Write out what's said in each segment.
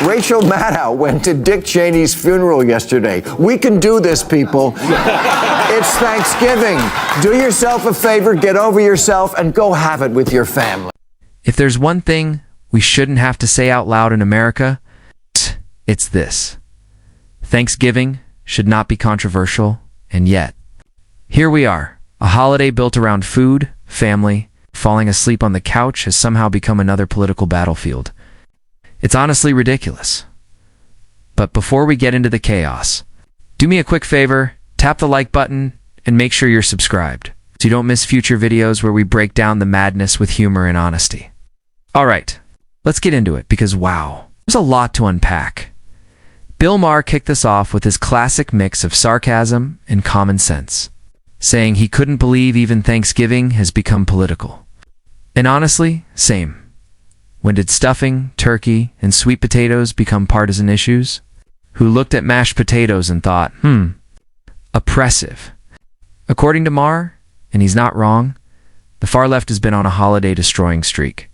Rachel Maddow went to Dick Cheney's funeral yesterday. We can do this, people. It's Thanksgiving. Do yourself a favor, get over yourself, and go have it with your family. If there's one thing we shouldn't have to say out loud in America, it's this. Thanksgiving should not be controversial, and yet, here we are. A holiday built around food, family, falling asleep on the couch has somehow become another political battlefield. It's honestly ridiculous. But before we get into the chaos, do me a quick favor, tap the like button, and make sure you're subscribed, so you don't miss future videos where we break down the madness with humor and honesty. Alright, let's get into it, because wow, there's a lot to unpack. Bill Maher kicked this off with his classic mix of sarcasm and common sense, saying he couldn't believe even Thanksgiving has become political. And honestly, same. When did stuffing, turkey, and sweet potatoes become partisan issues? Who looked at mashed potatoes and thought, oppressive. According to Maher, and he's not wrong, the far left has been on a holiday-destroying streak.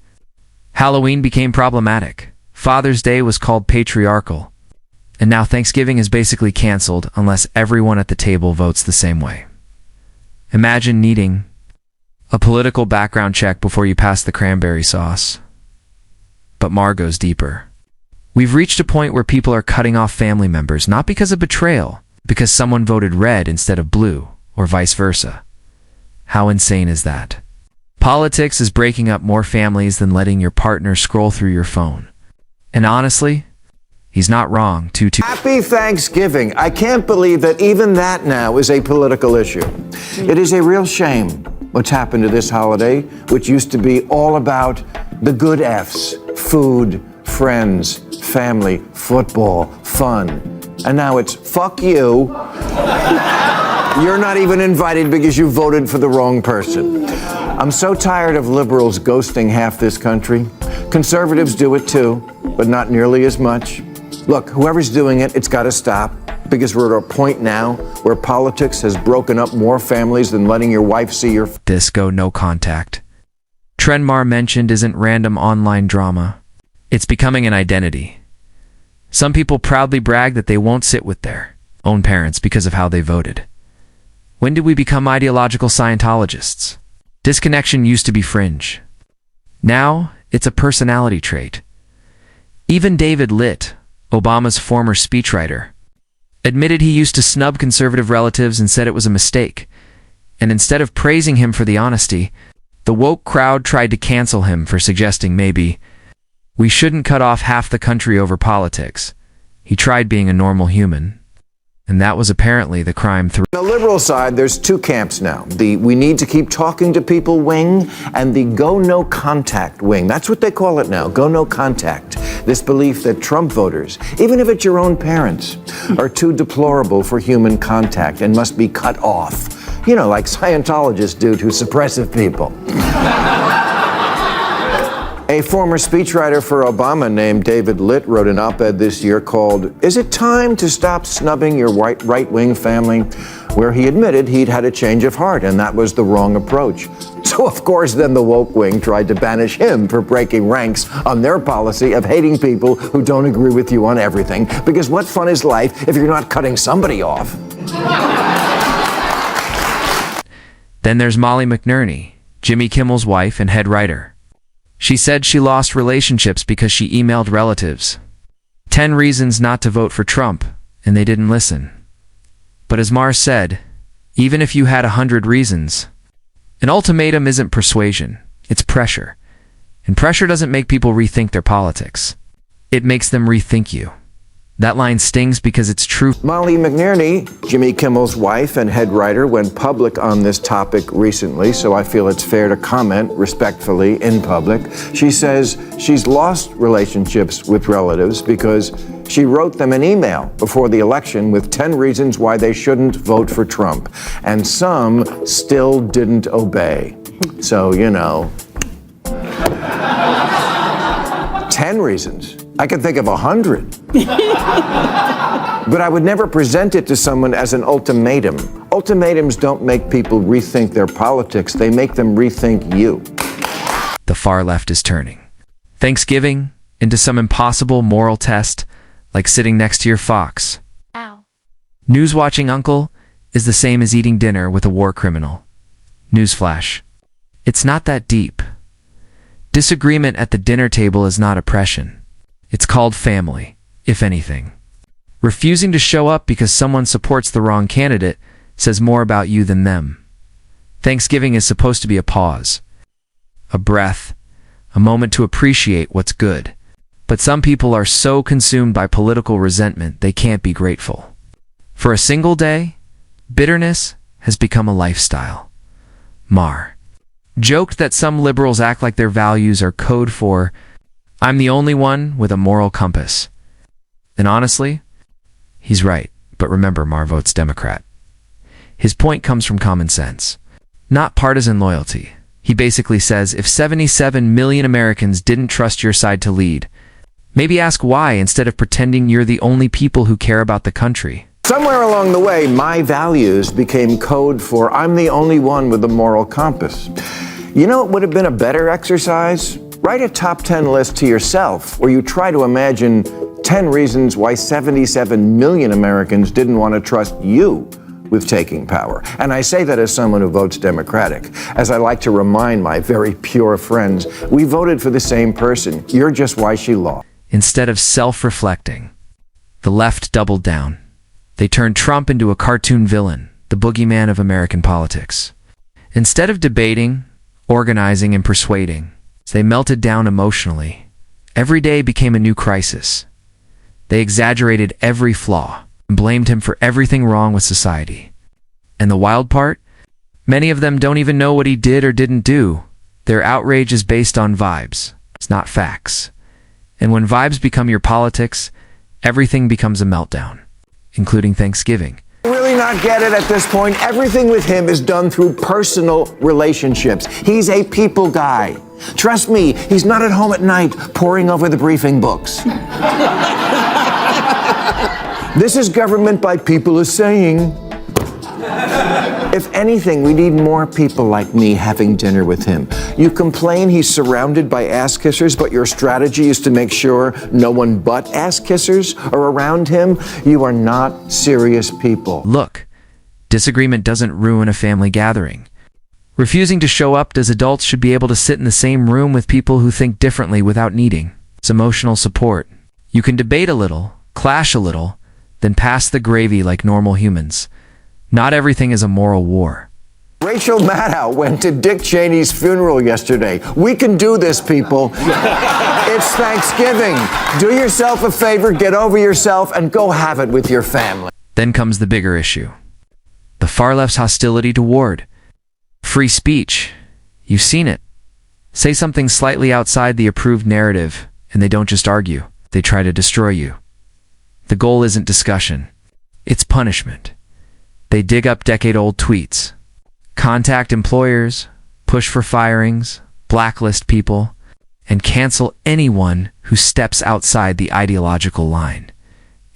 Halloween became problematic. Father's Day was called patriarchal. And now Thanksgiving is basically canceled unless everyone at the table votes the same way. Imagine needing a political background check before you pass the cranberry sauce. But Maher goes deeper. We've reached a point where people are cutting off family members, not because of betrayal, because someone voted red instead of blue, or vice versa. How insane is that? Politics is breaking up more families than letting your partner scroll through your phone. And honestly, he's not wrong. Happy Thanksgiving. I can't believe that even that now is a political issue. It is a real shame what's happened to this holiday, which used to be all about the good F's, food, friends, family, football, fun. And now it's fuck you. You're not even invited because you voted for the wrong person. I'm so tired of liberals ghosting half this country. Conservatives do it too, but not nearly as much. Look, whoever's doing it, it's got to stop, because we're at a point now where politics has broken up more families than letting your wife see your Disco no contact. Trend Maher mentioned isn't random online drama. It's becoming an identity. Some people proudly brag that they won't sit with their own parents because of how they voted. When did we become ideological Scientologists? Disconnection used to be fringe. Now, it's a personality trait. Even David Litt, Obama's former speechwriter, admitted he used to snub conservative relatives and said it was a mistake. And instead of praising him for the honesty, the woke crowd tried to cancel him for suggesting maybe we shouldn't cut off half the country over politics. He tried being a normal human. And that was apparently the crime through. On the liberal side, there's two camps now. The we need to keep talking to people wing and the go no contact wing. That's what they call it now, go no contact. This belief that Trump voters, even if it's your own parents, are too deplorable for human contact and must be cut off. You know, like Scientologists do to suppressive people. A former speechwriter for Obama named David Litt wrote an op-ed this year called, "Is it time to stop snubbing your right-wing family?" where he admitted he'd had a change of heart and that was the wrong approach. So of course then the woke wing tried to banish him for breaking ranks on their policy of hating people who don't agree with you on everything, because what fun is life if you're not cutting somebody off? Then there's Molly McNerney, Jimmy Kimmel's wife and head writer. She said she lost relationships because she emailed relatives 10 reasons not to vote for Trump, and they didn't listen. But as Maher said, even if you had 100 reasons, an ultimatum isn't persuasion, it's pressure. And pressure doesn't make people rethink their politics. It makes them rethink you. That line stings because it's true. Molly McNerney, Jimmy Kimmel's wife and head writer, went public on this topic recently, so I feel it's fair to comment respectfully in public. She says she's lost relationships with relatives because she wrote them an email before the election with 10 reasons why they shouldn't vote for Trump, and some still didn't obey. So, you know, 10 reasons. I could think of 100. But I would never present it to someone as an ultimatum. Ultimatums don't make people rethink their politics. They make them rethink you. The far left is turning. Thanksgiving into some impossible moral test, like sitting next to your fox. Ow. News-watching uncle is the same as eating dinner with a war criminal. Newsflash. It's not that deep. Disagreement at the dinner table is not oppression. It's called family, if anything. Refusing to show up because someone supports the wrong candidate says more about you than them. Thanksgiving is supposed to be a pause, a breath, a moment to appreciate what's good. But some people are so consumed by political resentment they can't be grateful. For a single day, bitterness has become a lifestyle. Maher joked that some liberals act like their values are code for, "I'm the only one with a moral compass." And honestly, he's right. But remember, Maher votes Democrat. His point comes from common sense, not partisan loyalty. He basically says if 77 million Americans didn't trust your side to lead, maybe ask why instead of pretending you're the only people who care about the country. Somewhere along the way, my values became code for I'm the only one with a moral compass. You know what would have been a better exercise? Write a top 10 list to yourself where you try to imagine 10 reasons why 77 million Americans didn't want to trust you with taking power. And I say that as someone who votes Democratic. As I like to remind my very pure friends, we voted for the same person. You're just why she lost. Instead of self-reflecting, the left doubled down. They turned Trump into a cartoon villain, the boogeyman of American politics. Instead of debating, organizing, and persuading, they melted down emotionally. Every day became a new crisis. They exaggerated every flaw and blamed him for everything wrong with society. And the wild part? Many of them don't even know what he did or didn't do. Their outrage is based on vibes. It's not facts. And when vibes become your politics, everything becomes a meltdown, including Thanksgiving. Really not get it at this point. Everything with him is done through personal relationships. He's a people guy. Trust me, he's not at home at night poring over the briefing books. This is government by people is saying. If anything, we need more people like me having dinner with him. You complain he's surrounded by ass-kissers, but your strategy is to make sure no one but ass-kissers are around him. You are not serious people. Look, disagreement doesn't ruin a family gathering. Refusing to show up as adults should be able to sit in the same room with people who think differently without needing. It's emotional support. You can debate a little, clash a little, then pass the gravy like normal humans. Not everything is a moral war. Rachel Maddow went to Dick Cheney's funeral yesterday. We can do this, people. It's Thanksgiving. Do yourself a favor, get over yourself, and go have it with your family. Then comes the bigger issue. The far left's hostility toward free speech. You've seen it. Say something slightly outside the approved narrative, and they don't just argue. They try to destroy you. The goal isn't discussion. It's punishment. They dig up decade-old tweets, contact employers, push for firings, blacklist people, and cancel anyone who steps outside the ideological line.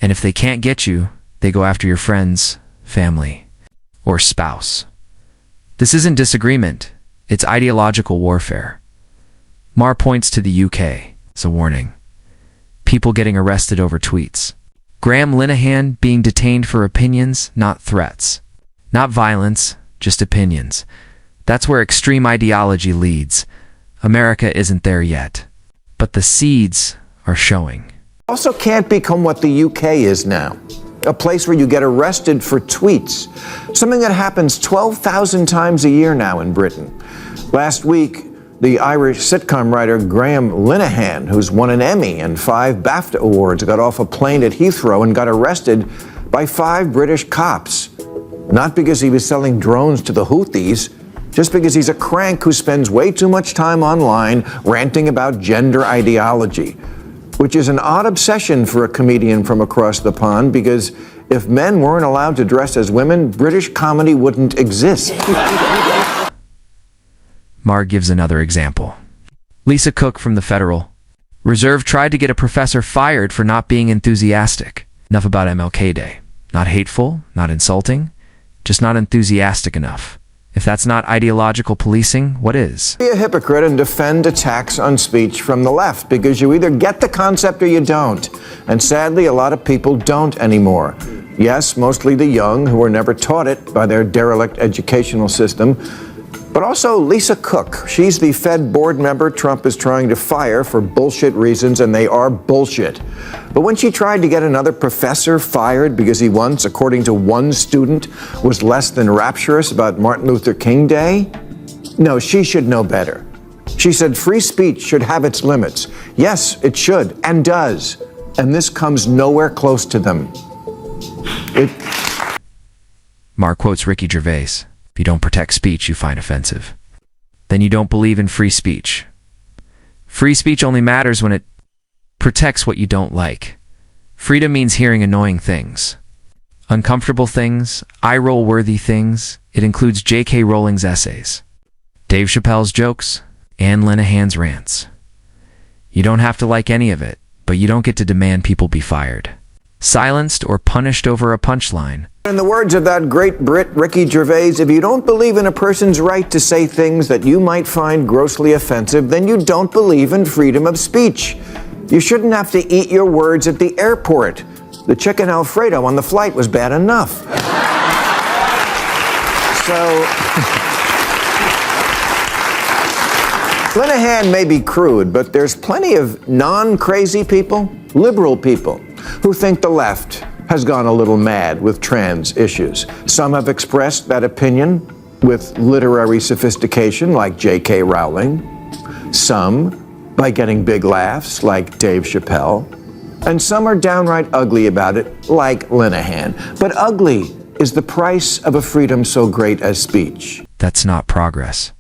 And if they can't get you, they go after your friends, family, or spouse. This isn't disagreement, it's ideological warfare. Maher points to the UK as a warning. People getting arrested over tweets. Graham Linehan being detained for opinions, not threats. Not violence, just opinions. That's where extreme ideology leads. America isn't there yet. But the seeds are showing. Also can't become what the UK is now. A place where you get arrested for tweets. Something that happens 12,000 times a year now in Britain. Last week, the Irish sitcom writer Graham Linehan, who's won an Emmy and 5 BAFTA awards, got off a plane at Heathrow and got arrested by 5 British cops. Not because he was selling drones to the Houthis, just because he's a crank who spends way too much time online ranting about gender ideology, which is an odd obsession for a comedian from across the pond, because if men weren't allowed to dress as women, British comedy wouldn't exist. Maher gives another example. Lisa Cook from the Federal Reserve tried to get a professor fired for not being enthusiastic. Enough about MLK Day. Not hateful, not insulting, just not enthusiastic enough. If that's not ideological policing, what is? Be a hypocrite and defend attacks on speech from the left, because you either get the concept or you don't. And sadly, a lot of people don't anymore. Yes, mostly the young who were never taught it by their derelict educational system. But also Lisa Cook. She's the Fed board member Trump is trying to fire for bullshit reasons, and they are bullshit. But when she tried to get another professor fired because he once, according to one student, was less than rapturous about Martin Luther King Day, no, she should know better. She said free speech should have its limits. Yes, it should, and does. And this comes nowhere close to them. Maher quotes Ricky Gervais. If you don't protect speech you find offensive, then you don't believe in free speech. Free speech only matters when it protects what you don't like. Freedom means hearing annoying things, uncomfortable things, eye-roll-worthy things. It includes J.K. Rowling's essays, Dave Chappelle's jokes, and Linehan's rants. You don't have to like any of it, but you don't get to demand people be fired, silenced, or punished over a punchline. In the words of that great Brit, Ricky Gervais, if you don't believe in a person's right to say things that you might find grossly offensive, then you don't believe in freedom of speech. You shouldn't have to eat your words at the airport. The chicken Alfredo on the flight was bad enough. So, Linehan may be crude, but there's plenty of non-crazy people, liberal people, who think the left has gone a little mad with trans issues. Some have expressed that opinion with literary sophistication, like J.K. Rowling. Some by getting big laughs, like Dave Chappelle. And some are downright ugly about it, like Linehan. But ugly is the price of a freedom so great as speech. That's not progress.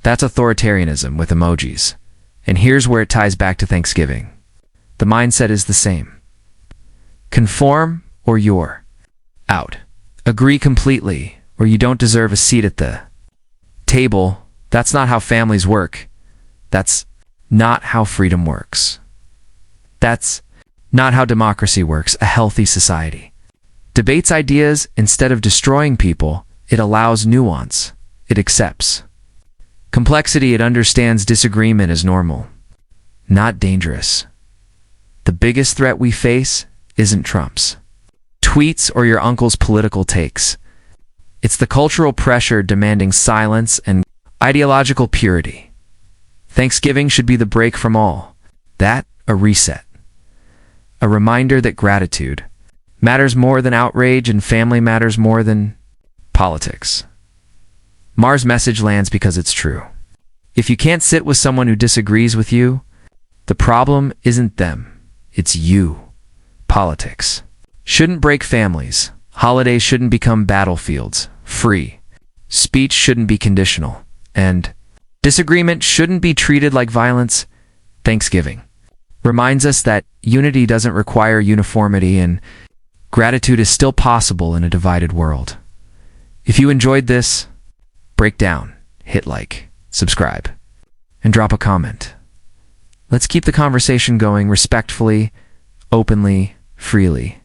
That's authoritarianism with emojis. And here's where it ties back to Thanksgiving. The mindset is the same. Conform or you're out. Agree completely or you don't deserve a seat at the table. That's not how families work. That's not how freedom works. That's not how democracy works, a healthy society. Debates ideas instead of destroying people. It allows nuance. It accepts complexity. It understands disagreement as normal, not dangerous. The biggest threat we face isn't Trump's tweets or your uncle's political takes. It's the cultural pressure demanding silence and ideological purity. Thanksgiving should be the break from all that, a reset. A reminder that gratitude matters more than outrage and family matters more than politics. Maher's message lands because it's true. If you can't sit with someone who disagrees with you, the problem isn't them, it's you. Politics shouldn't break families. Holidays shouldn't become battlefields. Free speech shouldn't be conditional. And disagreement shouldn't be treated like violence. Thanksgiving reminds us that unity doesn't require uniformity and gratitude is still possible in a divided world. If you enjoyed this breakdown, hit like, subscribe, and drop a comment. Let's keep the conversation going respectfully, openly, freely.